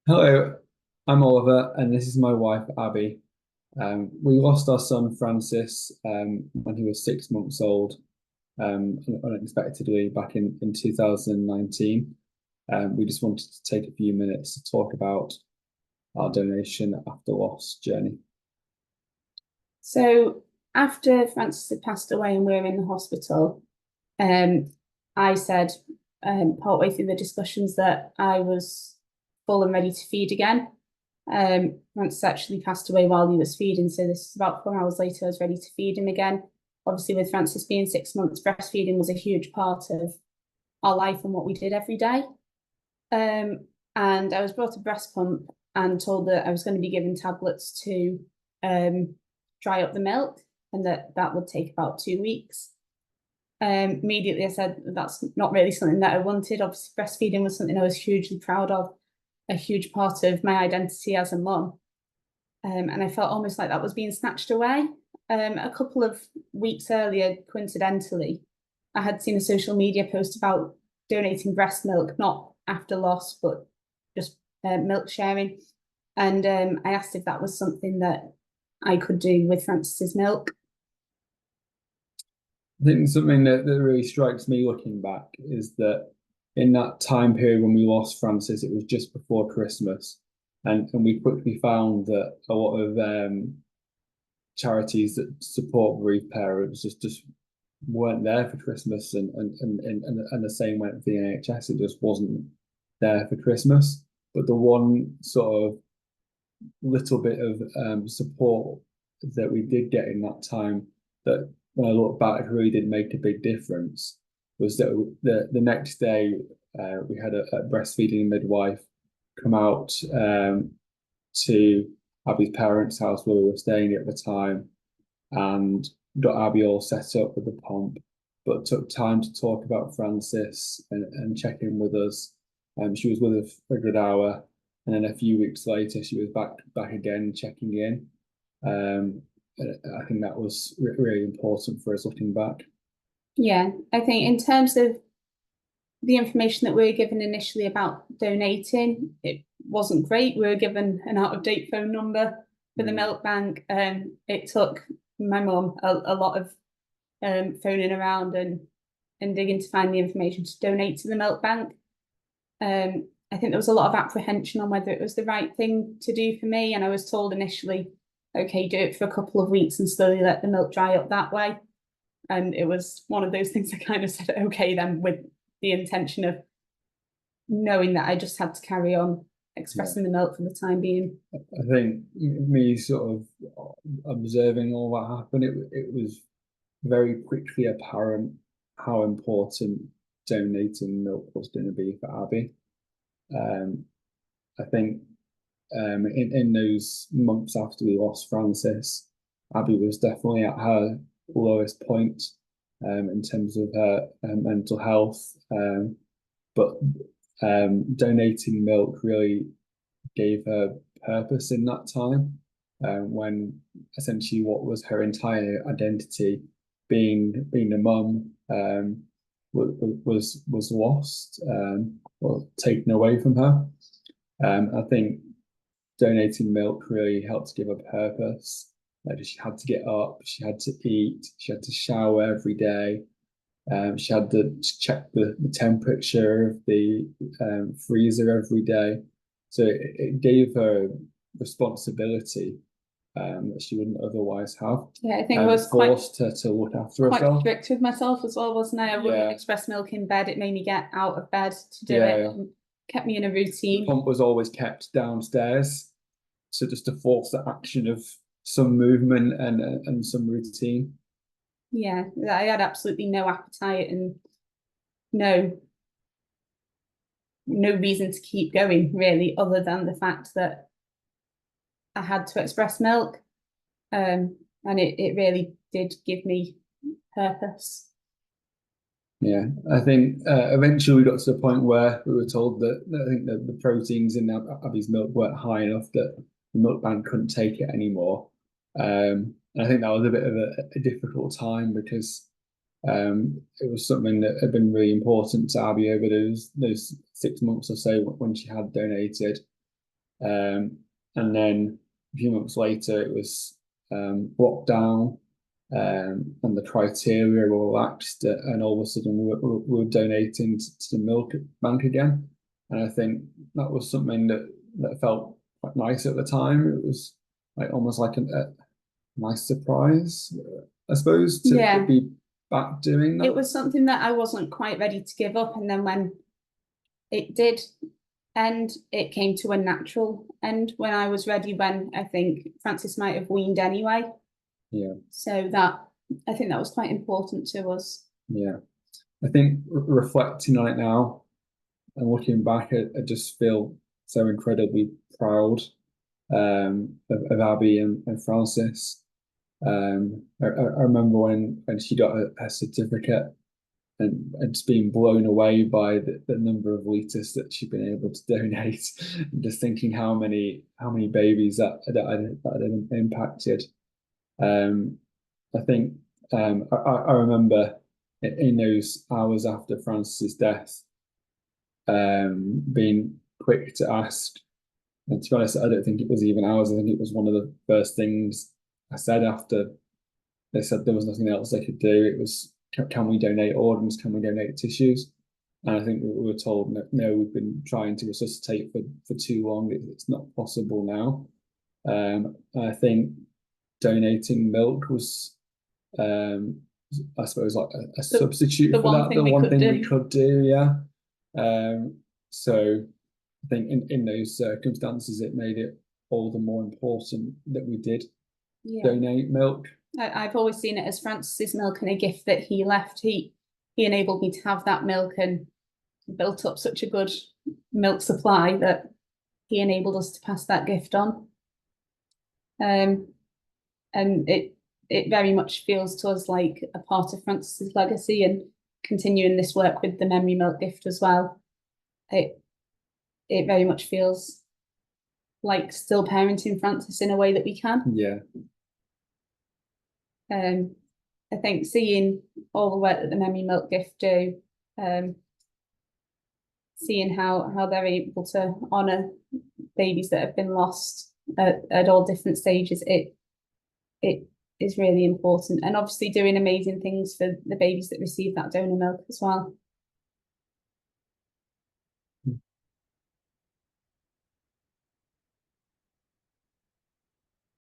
Hello, I'm Oliver, and this is my wife, Abby. We lost our son, Francis, when he was 6 months old, unexpectedly back in 2019. We just wanted to take a few minutes to talk about our donation after loss journey. So after Francis had passed away and we were in the hospital, I said partway through the discussions that I was full and ready to feed again. Francis actually passed away while he was feeding, so this is about 4 hours later. I was ready to feed him again. Obviously, with Francis being 6 months, breastfeeding was a huge part of our life and what we did every day. And I was brought a breast pump and told that I was going to be given tablets to dry up the milk, and that would take about 2 weeks. Immediately I said that's not really something that I wanted. Obviously, breastfeeding was something I was hugely proud of, a huge part of my identity as a mum. And I felt almost like that was being snatched away. A couple of weeks earlier, coincidentally, I had seen a social media post about donating breast milk, not after loss, but just milk sharing. And I asked if that was something that I could do with Francis's milk. I think something that really strikes me looking back is that in that time period when we lost Francis, it was just before Christmas. And we quickly found that a lot of charities that support bereaved parents just weren't there for Christmas, and the same went for the NHS. It just wasn't there for Christmas. But the one sort of little bit of support that we did get in that time, that when I look back really did make a big difference, was that the next day we had a breastfeeding midwife come out to Abby's parents' house where we were staying at the time, and got Abby all set up with the pump, but took time to talk about Francis and check in with us. She was with us for a good hour, and then a few weeks later she was back again checking in. I think that was really important for us looking back. Yeah, I think in terms of the information that we were given initially about donating, it wasn't great. We were given an out-of-date phone number for the milk bank, and it took my mum a lot of phoning around and digging to find the information to donate to the milk bank. I think there was a lot of apprehension on whether it was the right thing to do for me, and I was told initially, okay, do it for a couple of weeks and slowly let the milk dry up that way. And it was one of those things I kind of said, okay, then, with the intention of knowing that I just had to carry on expressing the milk for the time being. I think me sort of observing all that happen, it was very quickly apparent how important donating milk was going to be for Abby. I think in those months after we lost Francis, Abby was definitely at her lowest point in terms of her mental health. But donating milk really gave her purpose in that time, when essentially what was her entire identity, being a mum, was lost, or taken away from her. I think donating milk really helped give her purpose. Like, she had to get up, she had to eat, she had to shower every day. She had to check the temperature of the freezer every day. So it gave her responsibility that she wouldn't otherwise have. Yeah, I think I was forced her to look after herself. Quite strict with myself as well, wasn't I? I wouldn't express milk in bed. It made me get out of bed to do it. And kept me in a routine. The pump was always kept downstairs, so just to force the action of some movement and some routine. Yeah, I had absolutely no appetite and no reason to keep going, really, other than the fact that I had to express milk. And it really did give me purpose. Yeah, I think eventually we got to the point where we were told that I think that the proteins in Abby's milk weren't high enough, that the milk bank couldn't take it anymore. And I think that was a bit of a difficult time, because It was something that had been really important to Abby over those 6 months or so when she had donated. And then a few months later, it was lockdown, and the criteria were relaxed, and all of a sudden we were donating to the milk bank again. And I think that was something that felt quite nice at the time. It was like almost like a nice surprise, I suppose, to be back doing that. It was something that I wasn't quite ready to give up, and then when it did end, it came to a natural end when I was ready, when I think Francis might have weaned anyway. Yeah. So that, I think that was quite important to us. Yeah. I think reflecting on it now and looking back, I just feel so incredibly proud of Abby and Francis. I remember when she got her certificate, and just being blown away by the number of litres that she'd been able to donate, and just thinking how many babies that had impacted. I think I remember in those hours after Francis's death, being quick to ask. And to be honest, I don't think it was even hours. I think it was one of the first things I said after they said there was nothing else they could do. It was, can we donate organs? Can we donate tissues? And I think we were told, no, we've been trying to resuscitate for too long. It's not possible now. I think donating milk was, I suppose, like a substitute for that. The one thing we could do, yeah. So I think in those circumstances, it made it all the more important that we did donate milk. I've always seen it as Francis's milk and a gift that he left. He enabled me to have that milk and built up such a good milk supply that he enabled us to pass that gift on. And it very much feels to us like a part of Francis's legacy, and continuing this work with the memory milk gift as well. It very much feels like still parenting Francis in a way that we can. Yeah. I think seeing all the work that the memory milk gift do, seeing how they're able to honour babies that have been lost at all different stages, it is really important. And obviously doing amazing things for the babies that receive that donor milk as well.